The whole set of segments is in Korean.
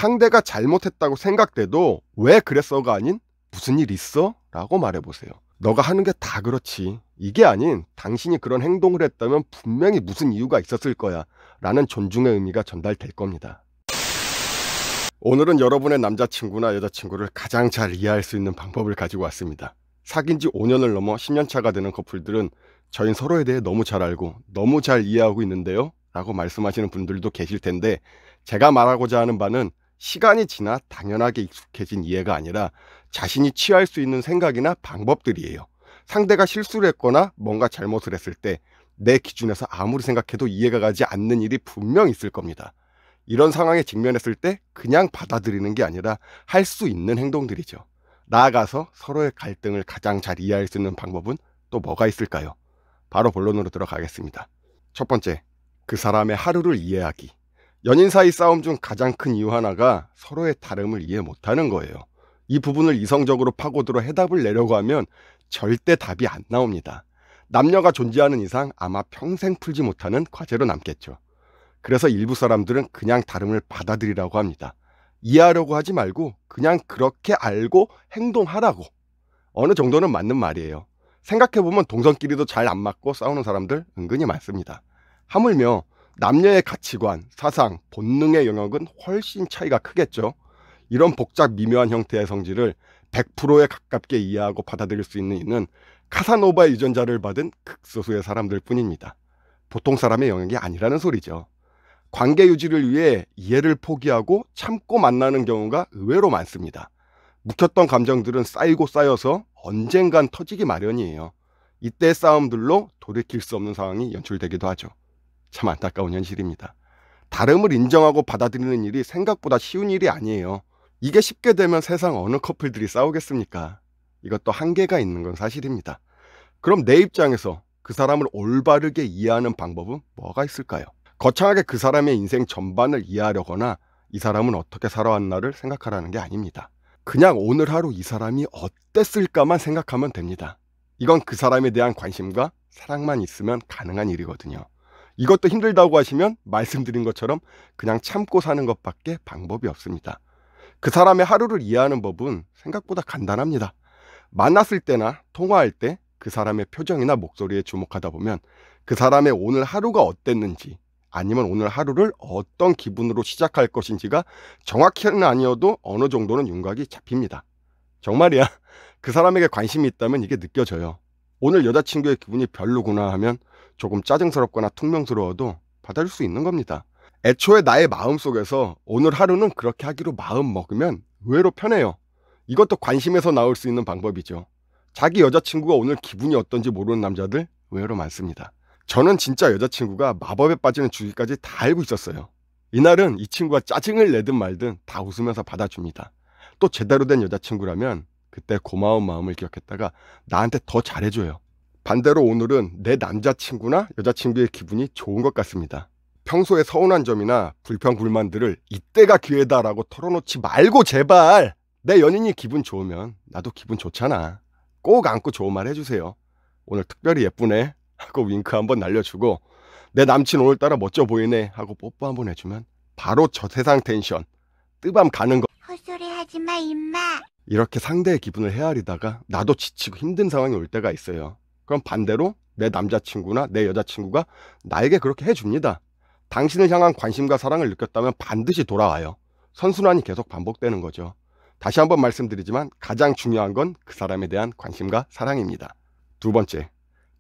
상대가 잘못했다고 생각돼도 왜 그랬어가 아닌 무슨 일 있어? 라고 말해보세요. 너가 하는 게 다 그렇지. 이게 아닌 당신이 그런 행동을 했다면 분명히 무슨 이유가 있었을 거야. 라는 존중의 의미가 전달될 겁니다. 오늘은 여러분의 남자친구나 여자친구를 가장 잘 이해할 수 있는 방법을 가지고 왔습니다. 사귄 지 5년을 넘어 10년차가 되는 커플들은 저희는 서로에 대해 너무 잘 알고 너무 잘 이해하고 있는데요? 라고 말씀하시는 분들도 계실 텐데, 제가 말하고자 하는 바는 시간이 지나 당연하게 익숙해진 이해가 아니라 자신이 취할 수 있는 생각이나 방법들이에요. 상대가 실수를 했거나 뭔가 잘못을 했을 때 내 기준에서 아무리 생각해도 이해가 가지 않는 일이 분명 있을 겁니다. 이런 상황에 직면했을 때 그냥 받아들이는 게 아니라 할 수 있는 행동들이죠. 나아가서 서로의 갈등을 가장 잘 이해할 수 있는 방법은 또 뭐가 있을까요? 바로 본론으로 들어가겠습니다. 첫 번째, 그 사람의 하루를 이해하기. 연인 사이 싸움 중 가장 큰 이유 하나가 서로의 다름을 이해 못하는 거예요. 이 부분을 이성적으로 파고들어 해답을 내려고 하면 절대 답이 안 나옵니다. 남녀가 존재하는 이상 아마 평생 풀지 못하는 과제로 남겠죠. 그래서 일부 사람들은 그냥 다름을 받아들이라고 합니다. 이해하려고 하지 말고 그냥 그렇게 알고 행동하라고. 어느 정도는 맞는 말이에요. 생각해보면 동성끼리도 잘 안 맞고 싸우는 사람들 은근히 많습니다. 하물며 남녀의 가치관, 사상, 본능의 영역은 훨씬 차이가 크겠죠. 이런 복잡 미묘한 형태의 성질을 100%에 가깝게 이해하고 받아들일 수 있는 이는 카사노바의 유전자를 받은 극소수의 사람들 뿐입니다. 보통 사람의 영역이 아니라는 소리죠. 관계 유지를 위해 이해를 포기하고 참고 만나는 경우가 의외로 많습니다. 묵혔던 감정들은 쌓이고 쌓여서 언젠간 터지기 마련이에요. 이때의 싸움들로 돌이킬 수 없는 상황이 연출되기도 하죠. 참 안타까운 현실입니다. 다름을 인정하고 받아들이는 일이 생각보다 쉬운 일이 아니에요. 이게 쉽게 되면 세상 어느 커플들이 싸우겠습니까? 이것도 한계가 있는 건 사실입니다. 그럼 내 입장에서 그 사람을 올바르게 이해하는 방법은 뭐가 있을까요? 거창하게 그 사람의 인생 전반을 이해하려거나 이 사람은 어떻게 살아왔나를 생각하라는 게 아닙니다. 그냥 오늘 하루 이 사람이 어땠을까만 생각하면 됩니다. 이건 그 사람에 대한 관심과 사랑만 있으면 가능한 일이거든요. 이것도 힘들다고 하시면 말씀드린 것처럼 그냥 참고 사는 것밖에 방법이 없습니다. 그 사람의 하루를 이해하는 법은 생각보다 간단합니다. 만났을 때나 통화할 때 그 사람의 표정이나 목소리에 주목하다 보면 그 사람의 오늘 하루가 어땠는지, 아니면 오늘 하루를 어떤 기분으로 시작할 것인지가 정확히는 아니어도 어느 정도는 윤곽이 잡힙니다. 정말이야. 그 사람에게 관심이 있다면 이게 느껴져요. 오늘 여자친구의 기분이 별로구나 하면 조금 짜증스럽거나 퉁명스러워도 받아줄 수 있는 겁니다. 애초에 나의 마음속에서 오늘 하루는 그렇게 하기로 마음 먹으면 의외로 편해요. 이것도 관심에서 나올 수 있는 방법이죠. 자기 여자친구가 오늘 기분이 어떤지 모르는 남자들 의외로 많습니다. 저는 진짜 여자친구가 마법에 빠지는 주기까지 다 알고 있었어요. 이날은 이 친구가 짜증을 내든 말든 다 웃으면서 받아줍니다. 또 제대로 된 여자친구라면 그때 고마운 마음을 기억했다가 나한테 더 잘해줘요. 반대로 오늘은 내 남자친구나 여자친구의 기분이 좋은 것 같습니다. 평소에 서운한 점이나 불평 불만들을 이때가 기회다라고 털어놓지 말고 제발, 내 연인이 기분 좋으면 나도 기분 좋잖아. 꼭 안고 좋은 말 해주세요. 오늘 특별히 예쁘네 하고 윙크 한번 날려주고, 내 남친 오늘따라 멋져 보이네 하고 뽀뽀 한번 해주면 바로 저 세상 텐션 뜨밤 가는 거. 헛소리 하지마 임마. 이렇게 상대의 기분을 헤아리다가 나도 지치고 힘든 상황이 올 때가 있어요. 그럼 반대로 내 남자친구나 내 여자친구가 나에게 그렇게 해줍니다. 당신을 향한 관심과 사랑을 느꼈다면 반드시 돌아와요. 선순환이 계속 반복되는 거죠. 다시 한번 말씀드리지만 가장 중요한 건 그 사람에 대한 관심과 사랑입니다. 두 번째,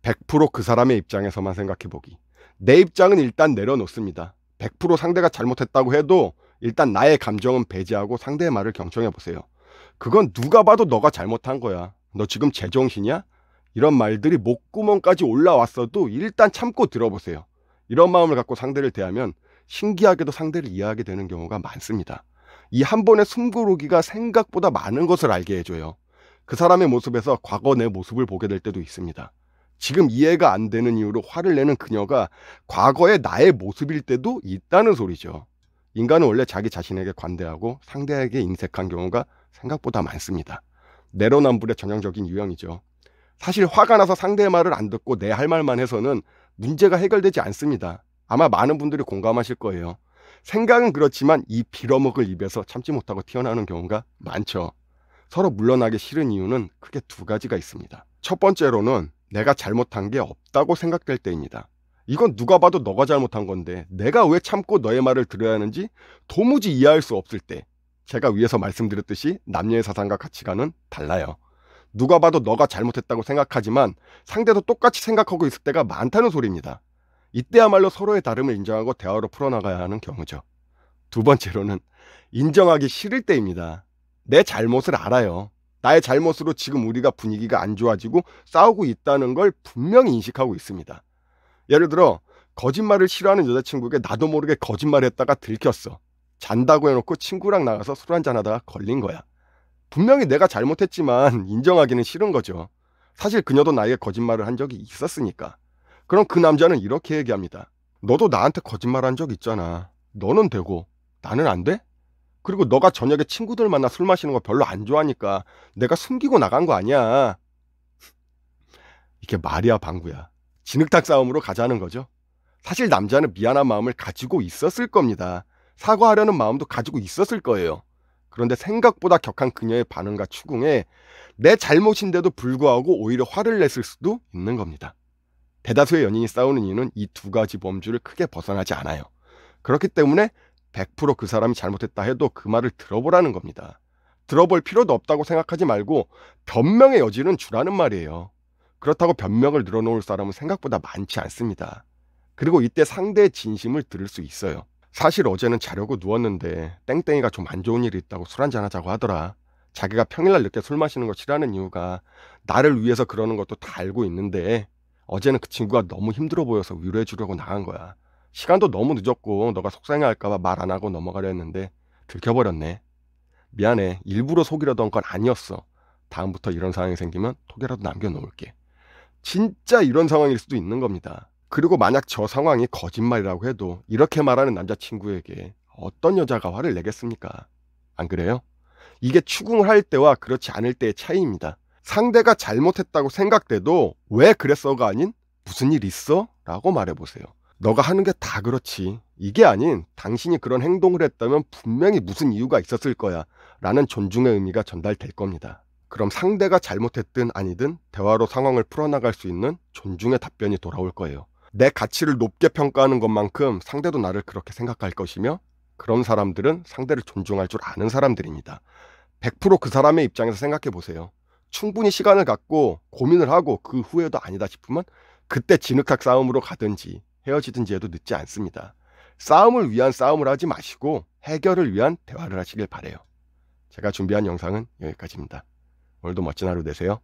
100% 그 사람의 입장에서만 생각해보기. 내 입장은 일단 내려놓습니다. 100% 상대가 잘못했다고 해도 일단 나의 감정은 배제하고 상대의 말을 경청해보세요. 그건 누가 봐도 너가 잘못한 거야. 너 지금 제정신이야? 이런 말들이 목구멍까지 올라왔어도 일단 참고 들어보세요. 이런 마음을 갖고 상대를 대하면 신기하게도 상대를 이해하게 되는 경우가 많습니다. 이 한 번의 숨고르기가 생각보다 많은 것을 알게 해줘요. 그 사람의 모습에서 과거 내 모습을 보게 될 때도 있습니다. 지금 이해가 안 되는 이유로 화를 내는 그녀가 과거의 나의 모습일 때도 있다는 소리죠. 인간은 원래 자기 자신에게 관대하고 상대에게 인색한 경우가 생각보다 많습니다. 내로남불의 전형적인 유형이죠. 사실 화가 나서 상대의 말을 안 듣고 내 할 말만 해서는 문제가 해결되지 않습니다. 아마 많은 분들이 공감하실 거예요. 생각은 그렇지만 이 빌어먹을 입에서 참지 못하고 튀어나오는 경우가 많죠. 서로 물러나기 싫은 이유는 크게 두 가지가 있습니다. 첫 번째로는 내가 잘못한 게 없다고 생각될 때입니다. 이건 누가 봐도 너가 잘못한 건데 내가 왜 참고 너의 말을 들어야 하는지 도무지 이해할 수 없을 때, 제가 위에서 말씀드렸듯이 남녀의 사상과 가치관은 달라요. 누가 봐도 너가 잘못했다고 생각하지만 상대도 똑같이 생각하고 있을 때가 많다는 소리입니다. 이때야말로 서로의 다름을 인정하고 대화로 풀어나가야 하는 경우죠. 두 번째로는 인정하기 싫을 때입니다. 내 잘못을 알아요. 나의 잘못으로 지금 우리가 분위기가 안 좋아지고 싸우고 있다는 걸 분명히 인식하고 있습니다. 예를 들어 거짓말을 싫어하는 여자친구에게 나도 모르게 거짓말했다가 들켰어. 잔다고 해놓고 친구랑 나가서 술 한잔하다가 걸린 거야. 분명히 내가 잘못했지만 인정하기는 싫은 거죠. 사실 그녀도 나에게 거짓말을 한 적이 있었으니까. 그럼 그 남자는 이렇게 얘기합니다. 너도 나한테 거짓말한 적 있잖아. 너는 되고 나는 안 돼? 그리고 너가 저녁에 친구들 만나 술 마시는 거 별로 안 좋아하니까 내가 숨기고 나간 거 아니야. 이게 말이야 방구야. 진흙탕 싸움으로 가자는 거죠. 사실 남자는 미안한 마음을 가지고 있었을 겁니다. 사과하려는 마음도 가지고 있었을 거예요. 그런데 생각보다 격한 그녀의 반응과 추궁에 내 잘못인데도 불구하고 오히려 화를 냈을 수도 있는 겁니다. 대다수의 연인이 싸우는 이유는 이 두 가지 범주를 크게 벗어나지 않아요. 그렇기 때문에 100% 그 사람이 잘못했다 해도 그 말을 들어보라는 겁니다. 들어볼 필요도 없다고 생각하지 말고 변명의 여지는 주라는 말이에요. 그렇다고 변명을 늘어놓을 사람은 생각보다 많지 않습니다. 그리고 이때 상대의 진심을 들을 수 있어요. 사실 어제는 자려고 누웠는데 땡땡이가 좀 안 좋은 일이 있다고 술 한잔 하자고 하더라. 자기가 평일날 늦게 술 마시는 거 싫어하는 이유가 나를 위해서 그러는 것도 다 알고 있는데 어제는 그 친구가 너무 힘들어 보여서 위로해 주려고 나간 거야. 시간도 너무 늦었고 너가 속상해할까봐 말 안 하고 넘어가려 했는데 들켜버렸네. 미안해. 일부러 속이려던 건 아니었어. 다음부터 이런 상황이 생기면 톡이라도 남겨놓을게. 진짜 이런 상황일 수도 있는 겁니다. 그리고 만약 저 상황이 거짓말이라고 해도 이렇게 말하는 남자친구에게 어떤 여자가 화를 내겠습니까? 안 그래요? 이게 추궁을 할 때와 그렇지 않을 때의 차이입니다. 상대가 잘못했다고 생각돼도 왜 그랬어가 아닌 무슨 일 있어? 라고 말해보세요. 너가 하는 게 다 그렇지. 이게 아닌 당신이 그런 행동을 했다면 분명히 무슨 이유가 있었을 거야. 라는 존중의 의미가 전달될 겁니다. 그럼 상대가 잘못했든 아니든 대화로 상황을 풀어나갈 수 있는 존중의 답변이 돌아올 거예요. 내 가치를 높게 평가하는 것만큼 상대도 나를 그렇게 생각할 것이며 그런 사람들은 상대를 존중할 줄 아는 사람들입니다. 100% 그 사람의 입장에서 생각해 보세요. 충분히 시간을 갖고 고민을 하고 그 후에도 아니다 싶으면 그때 진흙탕 싸움으로 가든지 헤어지든지 해도 늦지 않습니다. 싸움을 위한 싸움을 하지 마시고 해결을 위한 대화를 하시길 바라요. 제가 준비한 영상은 여기까지입니다. 오늘도 멋진 하루 되세요.